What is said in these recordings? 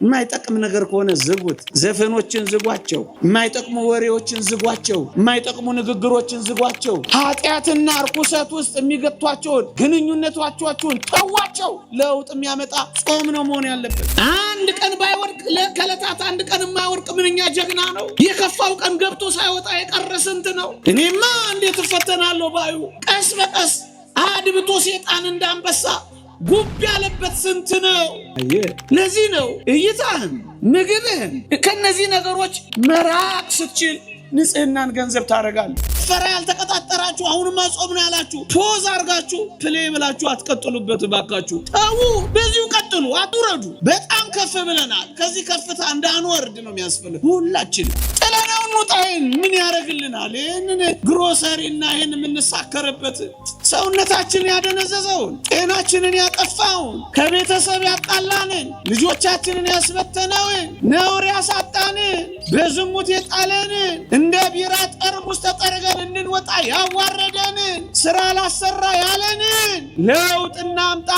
የማይጠቅም ነገር ከሆነ ዝጉት። ዘፈኖችን ዝጓቸው፣ የማይጠቅሙ ወሬዎችን ዝጓቸው፣ የማይጠቅሙ ንግግሮችን ዝጓቸው። ኃጢአትና ርኩሰት ውስጥ የሚገቷቸውን ግንኙነቶቻችሁን ተዋቸው። ለውጥ የሚያመጣ ጾም ነው መሆን ያለበት። አንድ ቀን ባይወድቅ ለከለታት አንድ ቀን የማይወድቅ ምንኛ ጀግና ነው። የከፋው ቀን ገብቶ ሳይወጣ የቀረ ስንት ነው? እኔማ እንዴት እፈተናለሁ ባዩ ቀስ በቀስ አድብቶ ሴጣን እንዳንበሳ ጉብ ያለበት ስንት ነው? ለዚህ ነው እይታህን ምግብህን ከነዚህ ነገሮች መራቅ ስትችል ንጽህናን ገንዘብ ታደርጋለህ። ፈራ ያልተቀጣጠራችሁ አሁንማ ጾም ነው ያላችሁ ፖዝ አርጋችሁ ፕሌይ ብላችሁ አትቀጥሉበት ባካችሁ። ተው፣ በዚሁ ቀጥሉ፣ አትውረዱ። በጣም ከፍ ብለናል። ከዚህ ከፍታ እንዳንወርድ ነው የሚያስፈልግ። ሁላችን ጥለናው እንውጣይን ምን ያደርግልናል? ይህንን ግሮሰሪና ይህን የምንሳከርበት ሰውነታችንን ያደነዘዘውን ጤናችንን ያጠፋውን ከቤተሰብ ያጣላንን ልጆቻችንን ያስበተነውን ነውር ያሳጣንን በዝሙት የጣለንን እንደ ቢራ ጠርሙስ ተጠርገን እንድንወጣ ያዋረደንን ስራ ላሰራ ያለንን ለውጥ እናምጣ።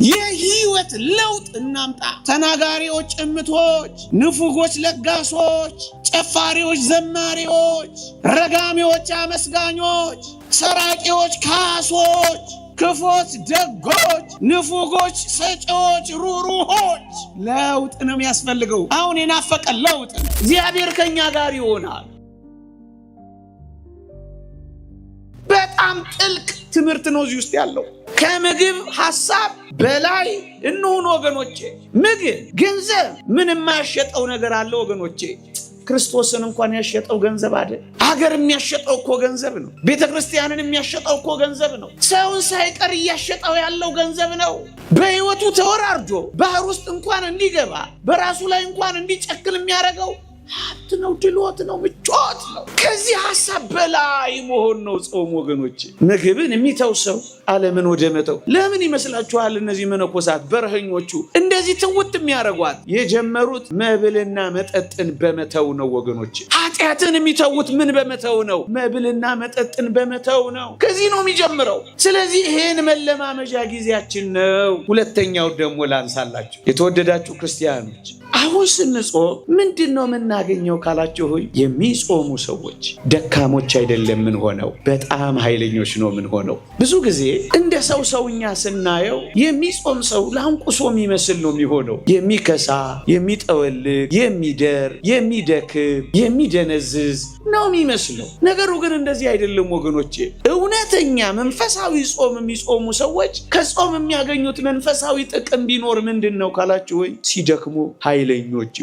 የህይወት ለውጥ እናምጣ። ተናጋሪዎች ጭምቶች፣ ንፉጎች ለጋሶች፣ ጨፋሪዎች ዘማሪዎች፣ ረጋሚዎች አመስጋኞች፣ ሰራቂዎች ካሶች፣ ክፎች ደጎች፣ ንፉጎች ሰጪዎች ሩሩሆች። ለውጥ ነው የሚያስፈልገው። አሁን የናፈቀ ለውጥ ነው። እግዚአብሔር ከኛ ጋር ይሆናል። በጣም ጥልቅ ትምህርት ነው እዚህ ውስጥ ያለው። ከምግብ ሐሳብ በላይ እንሁን ወገኖቼ። ምግብ ገንዘብ ምን የማያሸጠው ነገር አለ ወገኖቼ? ክርስቶስን እንኳን ያሸጠው ገንዘብ አይደል? ሀገር የሚያሸጠው እኮ ገንዘብ ነው። ቤተክርስቲያንን የሚያሸጠው እኮ ገንዘብ ነው። ሰውን ሳይቀር እያሸጠው ያለው ገንዘብ ነው። በህይወቱ ተወራርዶ ባህር ውስጥ እንኳን እንዲገባ በራሱ ላይ እንኳን እንዲጨክል የሚያደርገው ሀብት ነው፣ ድሎት ነው፣ ምቾት ነው። ከዚህ ሐሳብ በላይ መሆን ነው ጾም ወገኖቼ። ምግብን የሚተው ሰው ዓለምን ወደ መተው። ለምን ይመስላችኋል እነዚህ መነኮሳት በረኸኞቹ እንደዚህ ትውት የሚያደርጓት? የጀመሩት መብልና መጠጥን በመተው ነው ወገኖቼ። ኃጢአትን የሚተውት ምን በመተው ነው? መብልና መጠጥን በመተው ነው። ከዚህ ነው የሚጀምረው። ስለዚህ ይሄን መለማመጃ ጊዜያችን ነው። ሁለተኛው ደግሞ ላንሳላችሁ የተወደዳችሁ ክርስቲያኖች፣ አሁን ስንጾም ምንድን ነው የምናገኘው ካላችሁ፣ ሆይ የሚጾሙ ሰዎች ደካሞች አይደለም ምን ሆነው፣ በጣም ኃይለኞች ነው ምን ሆነው። ብዙ ጊዜ እንደ ሰውኛ ስናየው የሚጾም ሰው ላንቁሶ የሚመስል ነው የሚሆነው። የሚከሳ፣ የሚጠወልግ፣ የሚደር፣ የሚደክም፣ የሚደነዝዝ ነው የሚመስለው። ነገሩ ግን እንደዚህ አይደለም ወገኖቼ። እውነተኛ መንፈሳዊ ጾም የሚጾሙ ሰዎች ከጾም የሚያገኙት መንፈሳዊ ጥቅም ቢኖር ምንድን ነው ካላችሁ፣ ወይ ሲደክሙ ኃይለኞች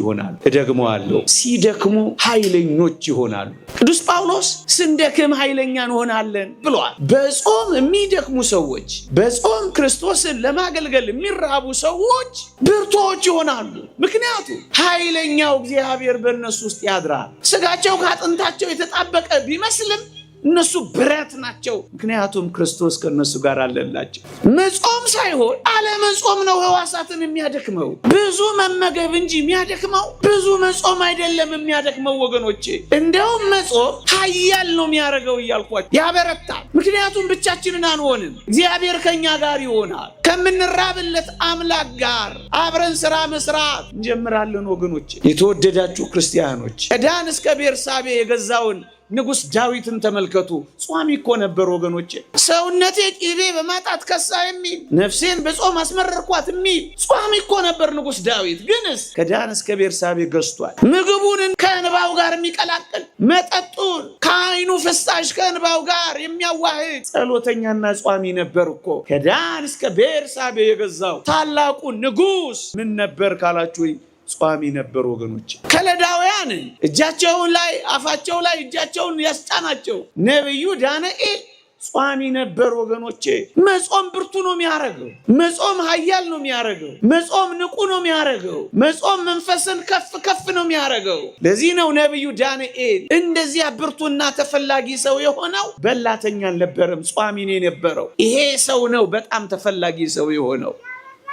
ይሆናሉ። እደግመዋለሁ፣ ሲደክሙ ኃይለኞች ይሆናሉ። ቅዱስ ጳውሎስ ስንደክም ኃይለኛ እንሆናለን ብሏል። በጾም የሚደክሙ ሰዎች፣ በጾም ክርስቶስን ለማገልገል የሚራቡ ሰዎች ብርቶች ይሆናሉ። ምክንያቱም ኃይለኛው እግዚአብሔር በእነሱ ውስጥ ያድራል። ስጋቸው ከአጥንታቸው የተጣበቀ ቢመስልም እነሱ ብረት ናቸው። ምክንያቱም ክርስቶስ ከነሱ ጋር አለላቸው። መጾም ሳይሆን አለመጾም ነው ሕዋሳትን የሚያደክመው። ብዙ መመገብ እንጂ የሚያደክመው ብዙ መጾም አይደለም የሚያደክመው ወገኖቼ። እንደውም መጾም ኃያል ነው የሚያደርገው እያልኳቸው፣ ያበረታል። ምክንያቱም ብቻችንን አንሆንም፣ እግዚአብሔር ከኛ ጋር ይሆናል። ከምንራብለት አምላክ ጋር አብረን ስራ መስራት እንጀምራለን ወገኖቼ። የተወደዳችሁ ክርስቲያኖች፣ ከዳን እስከ ቤርሳቤ የገዛውን ንጉሥ ዳዊትን ተመልከቱ። ጿሚ እኮ ነበር ወገኖቼ። ሰውነቴ ቅቤ በማጣት ከሳ የሚል፣ ነፍሴን በጾም አስመረርኳት የሚል ጿሚ እኮ ነበር ንጉሥ ዳዊት። ግንስ ከዳን እስከ ቤርሳቤ ገዝቷል። ምግቡን ከእንባው ጋር የሚቀላቅል፣ መጠጡን ከአይኑ ፍሳሽ ከእንባው ጋር የሚያዋህድ ጸሎተኛና ጿሚ ነበር እኮ። ከዳን እስከ ቤርሳቤ የገዛው ታላቁ ንጉሥ ምን ነበር ካላችሁ፣ ጿሚ ነበር ወገኖች። ከለዳውያን እጃቸውን ላይ አፋቸው ላይ እጃቸውን ያስጫናቸው ነብዩ ዳንኤል ጿሚ ነበር ወገኖቼ። መጾም ብርቱ ነው የሚያደርገው። መጾም ኃያል ነው የሚያደርገው። መጾም ንቁ ነው የሚያደርገው። መጾም መንፈስን ከፍ ነው የሚያደርገው። ለዚህ ነው ነብዩ ዳንኤል እንደዚያ ብርቱና ተፈላጊ ሰው የሆነው። በላተኛ አልነበረም፣ ጿሚ ነው የነበረው። ይሄ ሰው ነው በጣም ተፈላጊ ሰው የሆነው።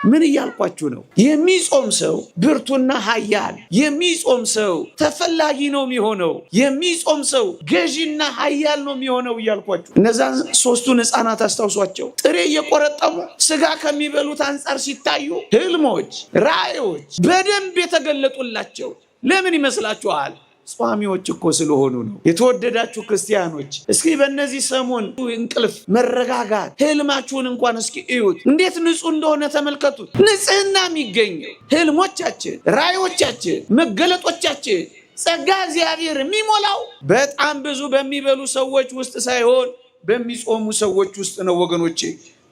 ምን እያልኳችሁ ነው? የሚጾም ሰው ብርቱና ኃያል፣ የሚጾም ሰው ተፈላጊ ነው የሚሆነው፣ የሚጾም ሰው ገዢና ኃያል ነው የሚሆነው እያልኳችሁ። እነዛን ሶስቱን ሕፃናት አስታውሷቸው። ጥሬ እየቆረጠሙ ስጋ ከሚበሉት አንጻር ሲታዩ ህልሞች፣ ራእዮች በደንብ የተገለጡላቸው ለምን ይመስላችኋል? ጿሚዎች እኮ ስለሆኑ ነው። የተወደዳችሁ ክርስቲያኖች እስኪ በእነዚህ ሰሞን እንቅልፍ፣ መረጋጋት ህልማችሁን እንኳን እስኪ እዩት። እንዴት ንጹህ እንደሆነ ተመልከቱት። ንጽህና የሚገኘው ህልሞቻችን፣ ራእዮቻችን፣ መገለጦቻችን ጸጋ እግዚአብሔር የሚሞላው በጣም ብዙ በሚበሉ ሰዎች ውስጥ ሳይሆን በሚጾሙ ሰዎች ውስጥ ነው ወገኖቼ።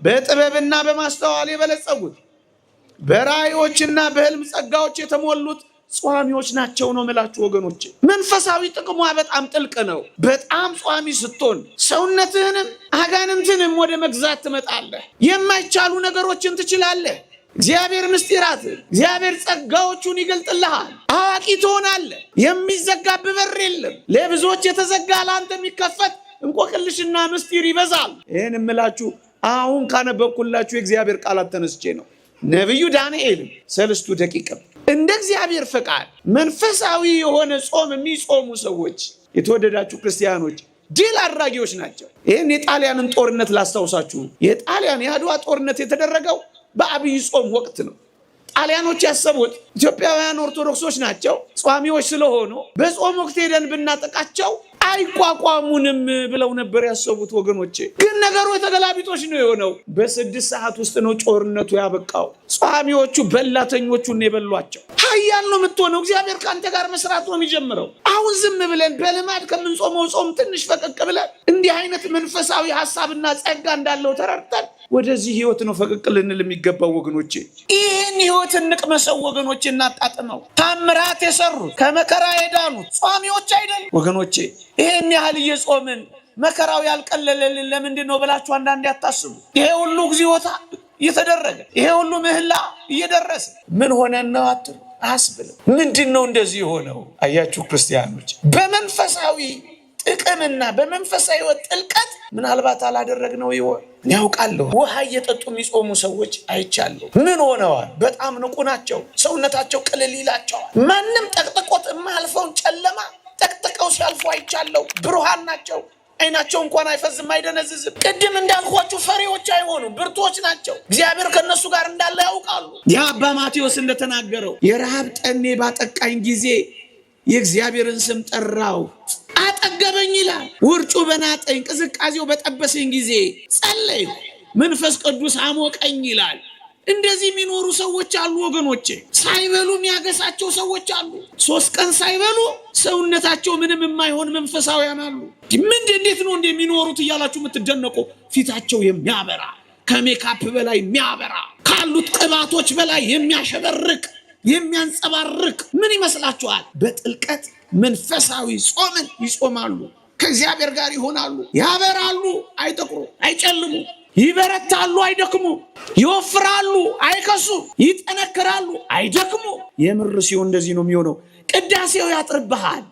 በጥበብና በማስተዋል የበለጸጉት በራእዮችና በህልም ጸጋዎች የተሞሉት ጿሚዎች ናቸው ነው የምላችሁ ወገኖቼ። መንፈሳዊ ጥቅሟ በጣም ጥልቅ ነው። በጣም ጿሚ ስትሆን ሰውነትህንም አጋንንትንም ወደ መግዛት ትመጣለህ። የማይቻሉ ነገሮችን ትችላለህ። እግዚአብሔር ምስጢራትን፣ እግዚአብሔር ጸጋዎቹን ይገልጥልሃል። አዋቂ ትሆናለህ። የሚዘጋብህ በር የለም። ለብዙዎች የተዘጋ ለአንተ የሚከፈት እንቆቅልሽና ምስጢር ይበዛል። ይህን የምላችሁ አሁን ካነበብኩላችሁ የእግዚአብሔር ቃላት ተነስቼ ነው። ነቢዩ ዳንኤል 3 ደቂቃ እንደ እግዚአብሔር ፈቃድ መንፈሳዊ የሆነ ጾም የሚጾሙ ሰዎች የተወደዳችሁ ክርስቲያኖች ድል አድራጊዎች ናቸው። ይህን የጣሊያንን ጦርነት ላስታውሳችሁ። የጣሊያን የአድዋ ጦርነት የተደረገው በአብይ ጾም ወቅት ነው። ጣሊያኖች ያሰቡት ኢትዮጵያውያን ኦርቶዶክሶች ናቸው፣ ጿሚዎች ስለሆኑ በጾም ወቅት ሄደን ብናጠቃቸው አይቋቋሙንም ብለው ነበር ያሰቡት ወገኖቼ። ግን ነገሩ የተገላቢጦሽ ነው የሆነው። በ6 ሰዓት ውስጥ ነው ጦርነቱ ያበቃው። ጿሚዎቹ በላተኞቹን የበሏቸው። ኃያል ነው የምትሆነው። እግዚአብሔር ከአንተ ጋር መስራት ነው የሚጀምረው። አሁን ዝም ብለን በልማድ ከምንጾመው ጾም ትንሽ ፈቀቅ ብለን እንዲህ አይነት መንፈሳዊ ሐሳብና ጸጋ እንዳለው ተረድተን ወደዚህ ህይወት ነው ፈቀቅ ልንል የሚገባው ወገኖቼ። ይህን ህይወት እንቅመሰው ወገኖቼ፣ እናጣጥመው። ታምራት የሰሩት ከመከራ የዳኑት ጿሚዎች አይደል ወገኖቼ? ይህን ያህል እየጾምን መከራው ያልቀለለልን ለምንድን ነው ብላችሁ አንዳንዴ አታስቡ። ይሄ ሁሉ እግዚኦታ እየተደረገ ይሄ ሁሉ ምህላ እየደረሰ ምን ሆነን ነው አትሉ? አስብለው። ምንድን ነው እንደዚህ የሆነው? አያችሁ ክርስቲያኖች፣ በመንፈሳዊ ጥቅምና በመንፈሳዊ ህይወት ጥልቀት ምናልባት አላደረግነው ይሆን? ያውቃለሁ። ውሃ እየጠጡ የሚጾሙ ሰዎች አይቻለሁ። ምን ሆነዋል? በጣም ንቁ ናቸው። ሰውነታቸው ቅልል ይላቸዋል። ማንም ጠቅጥቆት የማያልፈውን ጨለማ ጠቅጥቀው ሲያልፉ አይቻለሁ። ብሩሃን ናቸው። አይናቸው እንኳን አይፈዝም፣ አይደነዝዝም። ቅድም እንዳልኳችሁ ፈሪዎች አይሆኑም፣ ብርቶች ናቸው። እግዚአብሔር ከነሱ ጋር እንዳለ ያውቃሉ። የአባ ማቴዎስ እንደተናገረው የረሃብ ጠኔ ባጠቃኝ ጊዜ የእግዚአብሔርን ስም ጠራው፣ አጠገበኝ ይላል። ውርጩ በናጠኝ ቅዝቃዜው በጠበሰኝ ጊዜ ጸለይኩ፣ መንፈስ ቅዱስ አሞቀኝ ይላል። እንደዚህ የሚኖሩ ሰዎች አሉ ወገኖቼ። ሳይበሉ የሚያገሳቸው ሰዎች አሉ። 3 ቀን ሳይበሉ ሰውነታቸው ምንም የማይሆን መንፈሳውያን አሉ። እንዴት ነው እንደሚኖሩት እያላችሁ የምትደነቁ፣ ፊታቸው የሚያበራ ከሜካፕ በላይ የሚያበራ ካሉት ቅባቶች በላይ የሚያሸበርቅ የሚያንጸባርቅ ምን ይመስላችኋል? በጥልቀት መንፈሳዊ ጾምን ይጾማሉ። ከእግዚአብሔር ጋር ይሆናሉ። ያበራሉ፣ አይጠቁሩ፣ አይጨልሙ። ይበረታሉ፣ አይደክሙ። ይወፍራሉ፣ አይከሱ። ይጠነክራሉ፣ አይደክሙ። የምር ሲሆን እንደዚህ ነው የሚሆነው። ቅዳሴው ያጥርብሃል።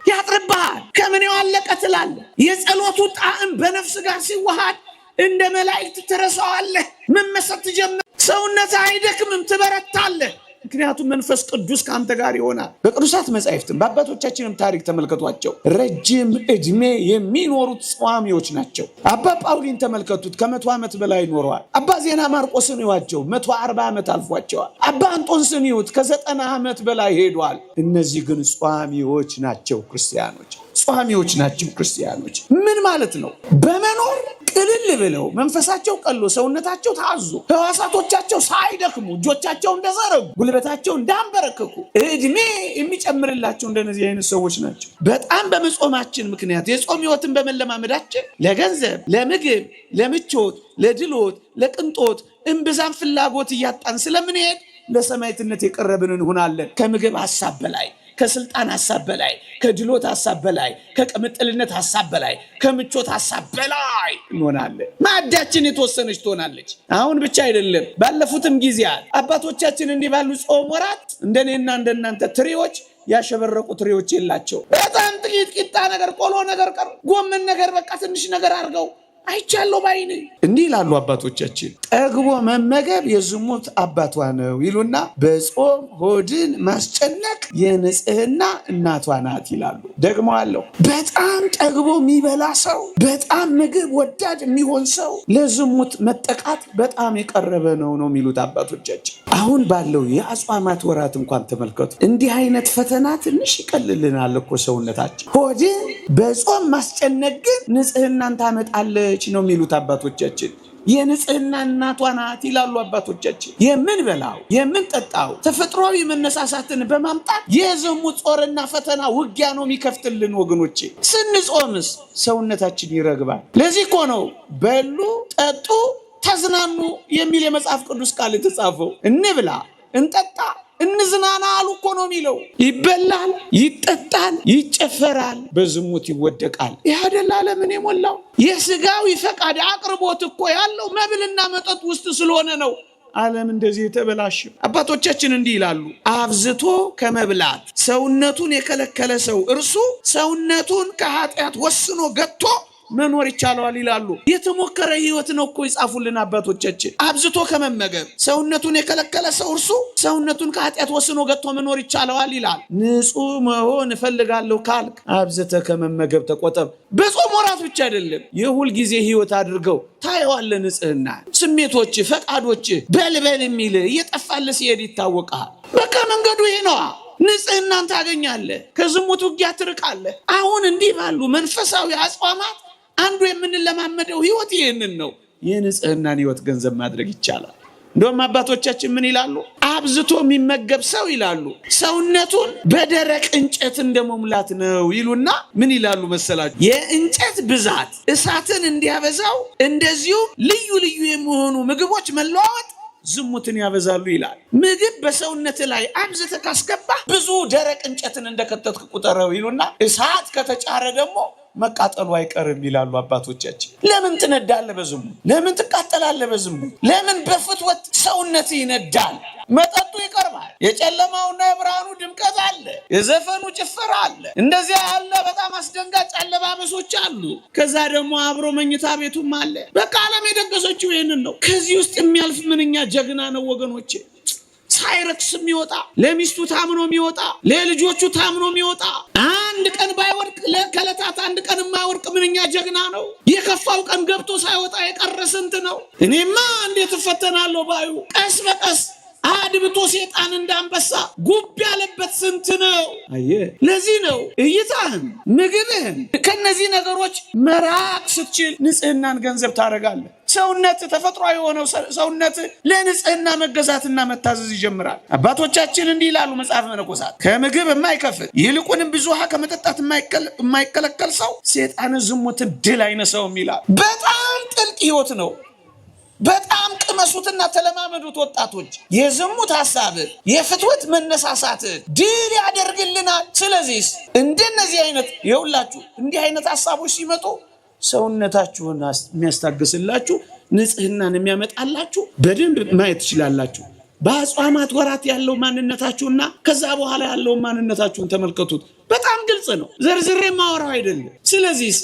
ከምን ያለቀ ትላለህ። የጸሎቱ ጣዕም በነፍስ ጋር ሲዋሃድ እንደ መላእክት ትረሳዋለህ። መመሰጥ ትጀምር። ሰውነት አይደክምም፣ ትበረታለህ። ምክንያቱም መንፈስ ቅዱስ ከአንተ ጋር ይሆናል። በቅዱሳት መጻሕፍትም በአባቶቻችንም ታሪክ ተመልከቷቸው። ረጅም ዕድሜ የሚኖሩት ጿሚዎች ናቸው። አባ ጳውሊን ተመልከቱት፣ ከ100 ዓመት በላይ ኖረዋል። አባ ዜና ማርቆስን ይዋቸው 140 ዓመት አልፏቸዋል። አባ አንጦንስን ይዩት ከ90 ዓመት በላይ ሄዷል። እነዚህ ግን ጿሚዎች ናቸው ክርስቲያኖች። ጿሚዎች ናቸው ክርስቲያኖች። ምን ማለት ነው? በመኖር ቅልል ብለው መንፈሳቸው ቀሎ ሰውነታቸው ታዞ ሕዋሳቶቻቸው ሳይደክሙ እጆቻቸው እንደዘረጉ ጉልበታቸው እንዳንበረከኩ እድሜ የሚጨምርላቸው እንደነዚህ አይነት ሰዎች ናቸው። በጣም በመጾማችን ምክንያት የጾም ሕይወትን በመለማመዳችን ለገንዘብ፣ ለምግብ፣ ለምቾት፣ ለድሎት፣ ለቅንጦት እምብዛም ፍላጎት እያጣን ስለምንሄድ ለሰማዕትነት የቀረብን እንሆናለን። ከምግብ ሐሳብ በላይ፣ ከስልጣን ሐሳብ በላይ፣ ከድሎት ሐሳብ በላይ፣ ከቅምጥልነት ሐሳብ በላይ፣ ከምቾት ሐሳብ በላይ እንሆናለን። ማዕዳችን የተወሰነች ትሆናለች። አሁን ብቻ አይደለም፣ ባለፉትም ጊዜያት አባቶቻችን እንዲህ ባሉ ጾም ወራት እንደኔና እንደናንተ ትሪዎች ያሸበረቁ ትሪዎች የላቸው። በጣም ጥቂት ቂጣ ነገር፣ ቆሎ ነገር፣ ጎመን ነገር፣ በቃ ትንሽ ነገር አድርገው አይቻለሁ ባይኔ። እንዲህ ይላሉ አባቶቻችን። ጠግቦ መመገብ የዝሙት አባቷ ነው ይሉና በጾም ሆድን ማስጨነቅ የንጽህና እናቷ ናት ይላሉ። ደግሞ አለው በጣም ጠግቦ የሚበላ ሰው፣ በጣም ምግብ ወዳድ የሚሆን ሰው ለዝሙት መጠቃት በጣም የቀረበ ነው የሚሉት አባቶቻችን። አሁን ባለው የአጽዋማት ወራት እንኳን ተመልከቱ። እንዲህ አይነት ፈተና ትንሽ ይቀልልናል እኮ ሰውነታችን። ሆድን በጾም ማስጨነቅ ግን ንጽህናን ታመጣለች ነው የሚሉት አባቶቻችን። የንጽህና እናቷ ናት ይላሉ አባቶቻችን። የምንበላው የምንጠጣው ተፈጥሯዊ መነሳሳትን በማምጣት የዝሙት ጾርና ፈተና ውጊያ ነው የሚከፍትልን ወገኖቼ። ስንጾምስ ሰውነታችን ይረግባል። ለዚህ እኮ ነው በሉ ጠጡ ተዝናኑ የሚል የመጽሐፍ ቅዱስ ቃል የተጻፈው። እንብላ እንጠጣ እንዝናና አሉ እኮ ነው የሚለው። ይበላል ይጠጣል ይጨፈራል በዝሙት ይወደቃል። ይህ አይደል ዓለምን የሞላው? የስጋዊ ፈቃድ አቅርቦት እኮ ያለው መብልና መጠጥ ውስጥ ስለሆነ ነው ዓለም እንደዚህ የተበላሸ። አባቶቻችን እንዲህ ይላሉ፣ አብዝቶ ከመብላት ሰውነቱን የከለከለ ሰው እርሱ ሰውነቱን ከኃጢአት ወስኖ ገጥቶ መኖር ይቻላል ይላሉ። የተሞከረ ህይወት ነው እኮ ይጻፉልን አባቶቻችን። አብዝቶ ከመመገብ ሰውነቱን የከለከለ ሰው እርሱ ሰውነቱን ከኃጢአት ወስኖ ገጥቶ መኖር ይቻላል ይላል። ንጹህ መሆን እፈልጋለሁ ካልክ አብዝተ ከመመገብ ተቆጠብ። በጾም ወራት ብቻ አይደለም፣ የሁል ጊዜ ህይወት አድርገው ታየዋለህ። ንጽህና ስሜቶች ፈቃዶች በልበል የሚል እየጠፋለ ሲሄድ ይታወቃል። በቃ መንገዱ ይሄ ነው። ንጽህናን ታገኛለህ፣ ከዝሙት ውጊያ ትርቃለህ። አሁን እንዲህ ባሉ መንፈሳዊ አጽዋማት አንዱ የምንለማመደው ህይወት ይህንን ነው። የንጽህናን ህይወት ገንዘብ ማድረግ ይቻላል። እንደውም አባቶቻችን ምን ይላሉ? አብዝቶ የሚመገብ ሰው ይላሉ ሰውነቱን በደረቅ እንጨት እንደመሙላት ነው ይሉና ምን ይላሉ መሰላችሁ? የእንጨት ብዛት እሳትን እንዲያበዛው እንደዚሁም ልዩ ልዩ የሚሆኑ ምግቦች መለዋወጥ ዝሙትን ያበዛሉ ይላል። ምግብ በሰውነት ላይ አብዝተህ ካስገባ ብዙ ደረቅ እንጨትን እንደከተትክ ቁጠረው ይሉና እሳት ከተጫረ ደግሞ መቃጠሉ አይቀርም ይላሉ አባቶቻችን። ለምን ትነዳለህ በዝሙት? ለምን ትቃጠላለህ በዝሙት? ለምን በፍትወት ሰውነት ይነዳል? መጠጡ ይቀርባል። የጨለማውና የብርሃኑ ድምቀት አለ። የዘፈኑ ጭፈራ አለ። እንደዚያ ያለ በጣም አስደንጋጭ አለባበሶች አሉ። ከዛ ደግሞ አብሮ መኝታ ቤቱም አለ። በቃ ዓለም የደገሰችው ይህንን ነው። ከዚህ ውስጥ የሚያልፍ ምንኛ ጀግና ነው ወገኖቼ። ሳይረክስ የሚወጣ ለሚስቱ ታምኖ የሚወጣ ለልጆቹ ታምኖ የሚወጣ አንድ ቀን ባይወርቅ ለከለታት አንድ ቀን የማይወርቅ ምንኛ ጀግና ነው። የከፋው ቀን ገብቶ ሳይወጣ የቀረ ስንት ነው። እኔማ እንዴት እፈተናለሁ ባዩ ቀስ በቀስ አድብቶ ሴጣን እንዳንበሳ ጉብ ያለበት ስንት ነው። አየህ፣ ለዚህ ነው እይታህን ምግብህን ከነዚህ ነገሮች መራቅ ስትችል ንጽህናን ገንዘብ ታደርጋለህ። ሰውነት ተፈጥሮ የሆነው ሰውነት ለንጽህና መገዛትና መታዘዝ ይጀምራል። አባቶቻችን እንዲህ ይላሉ መጽሐፍ መነኮሳት፣ ከምግብ የማይከፍል ይልቁንም ብዙ ውሃ ከመጠጣት የማይከለከል ሰው ሴጣንን ዝሙትን ድል አይነሳውም ይላል። በጣም ጥልቅ ህይወት ነው። በጣም ቅመሱትና ተለማመዱት ወጣቶች። የዝሙት ሐሳብ የፍትወት መነሳሳት ድል ያደርግልናል። ስለዚህ እንደነዚህ አይነት የሁላችሁ እንዲህ አይነት ሐሳቦች ሲመጡ ሰውነታችሁን የሚያስታግስላችሁ ንጽህናን የሚያመጣላችሁ በደንብ ማየት ትችላላችሁ። በአጽዋማት ወራት ያለው ማንነታችሁና ከዛ በኋላ ያለው ማንነታችሁን ተመልከቱት። በጣም ግልጽ ነው። ዘርዝሬ ማወራው አይደለም። ስለዚህ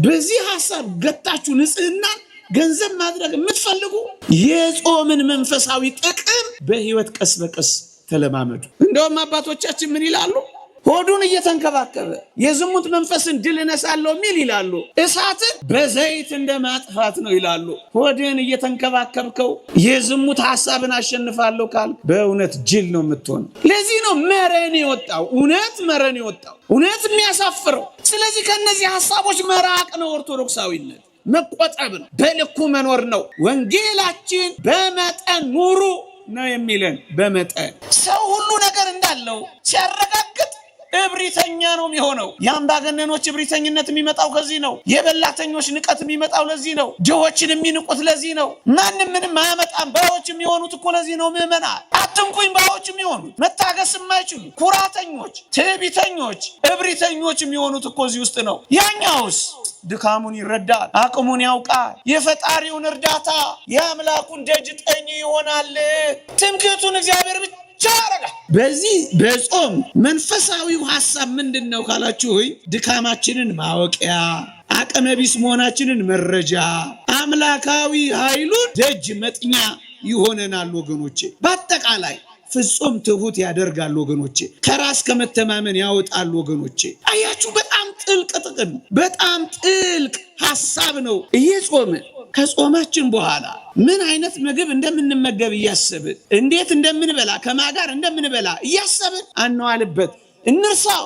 በዚህ ሐሳብ ገታችሁ ንጽህናን ገንዘብ ማድረግ የምትፈልጉ የጾምን መንፈሳዊ ጥቅም በህይወት ቀስ በቀስ ተለማመዱ። እንደውም አባቶቻችን ምን ይላሉ? ሆዱን እየተንከባከበ የዝሙት መንፈስን ድል እነሳለሁ የሚል ይላሉ እሳትን በዘይት እንደማጥፋት ነው ይላሉ። ሆድን እየተንከባከብከው የዝሙት ሐሳብን አሸንፋለሁ ካል በእውነት ጅል ነው የምትሆነው። ለዚህ ነው መረን የወጣው መረን የወጣው እውነት የሚያሳፍረው። ስለዚህ ከነዚህ ሐሳቦች መራቅ ነው ኦርቶዶክሳዊነት። መቆጠብ ነው። በልኩ መኖር ነው። ወንጌላችን በመጠን ኑሩ ነው የሚለን። በመጠን ሰው ሁሉ ነገር እንዳለው ሲያረጋግጥ እብሪተኛ ነው የሚሆነው። የአምባገነኖች እብሪተኝነት የሚመጣው ከዚህ ነው። የበላተኞች ንቀት የሚመጣው ለዚህ ነው። ድሆችን የሚንቁት ለዚህ ነው። ማንም ምንም አያመጣም ባዮች የሚሆኑት እኮ ለዚህ ነው። ምዕመናን አትንኩኝ ባዮች የሚሆኑት፣ መታገስ የማይችሉ ኩራተኞች፣ ትዕቢተኞች፣ እብሪተኞች የሚሆኑት እኮ እዚህ ውስጥ ነው። ያኛውስ ድካሙን ይረዳል፣ አቅሙን ያውቃል፣ የፈጣሪውን እርዳታ የአምላኩን ደጅ ጠኝ ይሆናል። ትምክህቱን እግዚአብሔር ብቻ ብቻ ያደርጋል። በዚህ በጾም መንፈሳዊው ሐሳብ ምንድነው ካላችሁ ድካማችንን ማወቂያ፣ አቅመ ቢስ መሆናችንን መረጃ፣ አምላካዊ ኃይሉን ደጅ መጥኛ ይሆነናል ወገኖቼ። በአጠቃላይ ፍጹም ትሁት ያደርጋል ወገኖቼ። ከራስ ከመተማመን ያወጣል ወገኖቼ። አያችሁ፣ በጣም ጥልቅ ጥቅም፣ በጣም ጥልቅ ሐሳብ ነው። እየጾምን ከጾማችን በኋላ ምን አይነት ምግብ እንደምንመገብ እያሰብን፣ እንዴት እንደምንበላ፣ ከማጋር እንደምንበላ እያሰብን አንዋልበት፣ እንርሳው።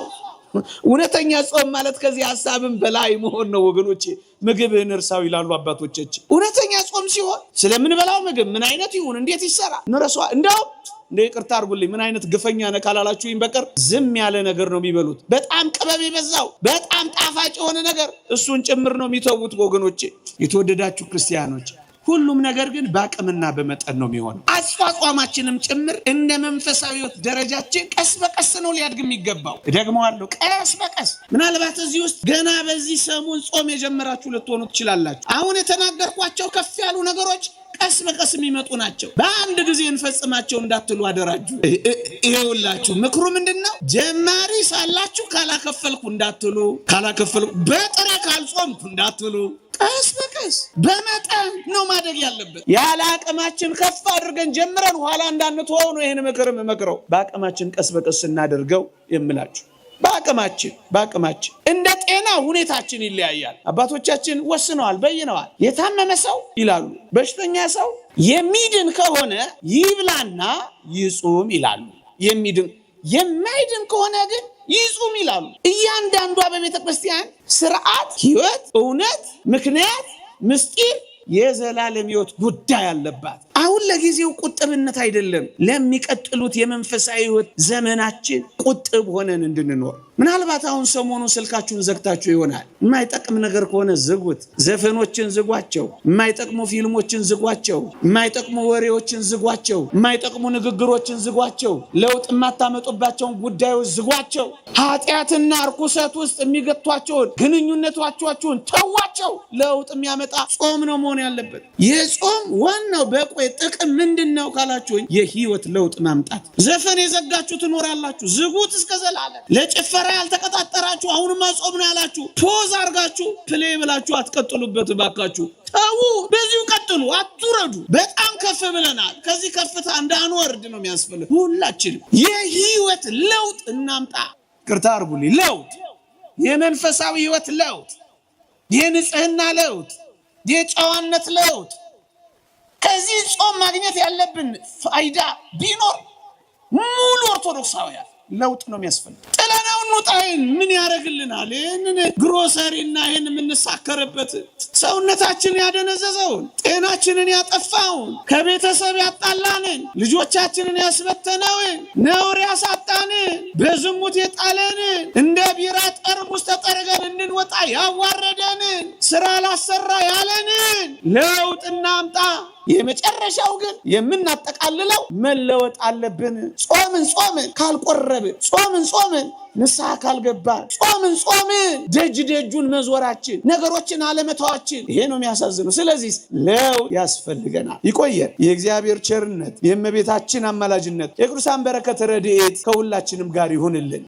እውነተኛ ጾም ማለት ከዚህ ሐሳብን በላይ መሆን ነው ወገኖቼ። ምግብህን እርሳው ይላሉ አባቶቻችን። እውነተኛ ጾም ሲሆን ስለምንበላው ምግብ ምን አይነት ይሁን፣ እንዴት ይሰራ እንረሳው። እንደውም እንደ ይቅርታ አድርጉልኝ ምን አይነት ግፈኛ ነህ ካላላችሁኝ በቀር ዝም ያለ ነገር ነው የሚበሉት። በጣም ቅመም የበዛው በጣም ጣፋጭ የሆነ ነገር እሱን ጭምር ነው የሚተዉት ወገኖቼ። የተወደዳችሁ ክርስቲያኖች፣ ሁሉም ነገር ግን በአቅምና በመጠን ነው የሚሆነው። አጽዋማችንም ጭምር እንደ መንፈሳዊ ሕይወት ደረጃችን ቀስ በቀስ ነው ሊያድግ የሚገባው። እደግመዋለሁ፣ ቀስ በቀስ። ምናልባት እዚህ ውስጥ ገና በዚህ ሰሙን ጾም የጀመራችሁ ልትሆኑ ትችላላችሁ። አሁን የተናገርኳቸው ከፍ ያሉ ነገሮች ቀስ በቀስ የሚመጡ ናቸው። በአንድ ጊዜ እንፈጽማቸው እንዳትሉ አደራጁ። ይሄውላችሁ ምክሩ ምንድነው? ጀማሪ ሳላችሁ ካላከፈልኩ እንዳትሉ፣ ካላከፈልኩ በጥሬ ካልጾምኩ እንዳትሉ፣ ቀስ በቀስ በመጠን ነው ማደግ ያለበት። ያለ አቅማችን ከፍ አድርገን ጀምረን ኋላ እንዳንተወው ነው ይሄን ምክር የምመክረው። በአቅማችን ቀስ በቀስ እናደርገው የምላችሁ። በአቅማችን እንደ ጤና ሁኔታችን ይለያያል። አባቶቻችን ወስነዋል፣ በይነዋል። የታመመ ሰው ይላሉ፣ በሽተኛ ሰው የሚድን ከሆነ ይብላና ይጹም ይላሉ። የማይድን ከሆነ ግን ይጹም ይላሉ። እያንዳንዷ በቤተ ክርስቲያን ስርዓት፣ ሕይወት፣ እውነት፣ ምክንያት፣ ምስጢር የዘላለም ሕይወት ጉዳይ አለባት። አሁን ለጊዜው ቁጥብነት አይደለም፣ ለሚቀጥሉት የመንፈሳዊ ሕይወት ዘመናችን ቁጥብ ሆነን እንድንኖር። ምናልባት አሁን ሰሞኑን ስልካችሁን ዘግታችሁ ይሆናል። የማይጠቅም ነገር ከሆነ ዝጉት። ዘፈኖችን ዝጓቸው፣ የማይጠቅሙ ፊልሞችን ዝጓቸው፣ የማይጠቅሙ ወሬዎችን ዝጓቸው፣ የማይጠቅሙ ንግግሮችን ዝጓቸው፣ ለውጥ የማታመጡባቸውን ጉዳዮች ዝጓቸው። ኃጢአትና እርኩሰት ውስጥ የሚገቷቸውን ግንኙነቶቻችሁን ተዋቸው። ለውጥ የሚያመጣ ጾም ነው መሆን ያለበት። የጾም ዋናው በቆይ ጥቅም ምንድነው ካላችሁኝ፣ የህይወት ለውጥ ማምጣት። ዘፈን የዘጋችሁ ትኖራላችሁ፣ ዝጉት እስከ ዘላለም። ለጭፈራ ያልተቀጣጠራችሁ አሁንማ ጾም ነው ያላችሁ ፖዝ አርጋችሁ ፕሌይ ብላችሁ አትቀጥሉበት ባካችሁ። ተው፣ በዚሁ ቀጥሉ፣ አትውረዱ። በጣም ከፍ ብለናል። ከዚህ ከፍታ እንዳንወርድ ነው የሚያስፈልግ። ሁላችንም የህይወት ለውጥ እናምጣ። ቅርታ አርጉልኝ። ለውጥ፣ የመንፈሳዊ ህይወት ለውጥ፣ የንጽህና ለውጥ፣ የጨዋነት ለውጥ። ከዚህ ጾም ማግኘት ያለብን ፋይዳ ቢኖር ሙሉ ኦርቶዶክሳውያን ለውጥ ነው የሚያስፈልግ። ጥለናው እንውጣይን ምን ያደርግልናል? ይህንን ግሮሰሪና ይህን የምንሳከርበት ሰውነታችን ያደነዘዘውን፣ ጤናችንን ያጠፋውን፣ ከቤተሰብ ያጣላንን፣ ልጆቻችንን ያስበተነውን፣ ነውር ያሳጣንን፣ በዝሙት የጣለንን፣ እንደ ቢራ ጠርሙስ ተጠርገን እንድንወጣ ያዋረደንን፣ ስራ ላሰራ ያለንን ለውጥ እናምጣ። የመጨረሻው ግን የምናጠቃልለው መለወጥ አለብን። ጾምን ካልቆረብን፣ ጾምን ንስሐ ካልገባን፣ ጾምን ደጁን መዞራችን፣ ነገሮችን አለመተዋችን፣ ይሄ ነው የሚያሳዝነው። ስለዚህ ለውጥ ያስፈልገናል። ይቆየን። የእግዚአብሔር ቸርነት፣ የእመቤታችን አማላጅነት፣ የቅዱሳን በረከት ረድኤት ከሁላችንም ጋር ይሁንልን።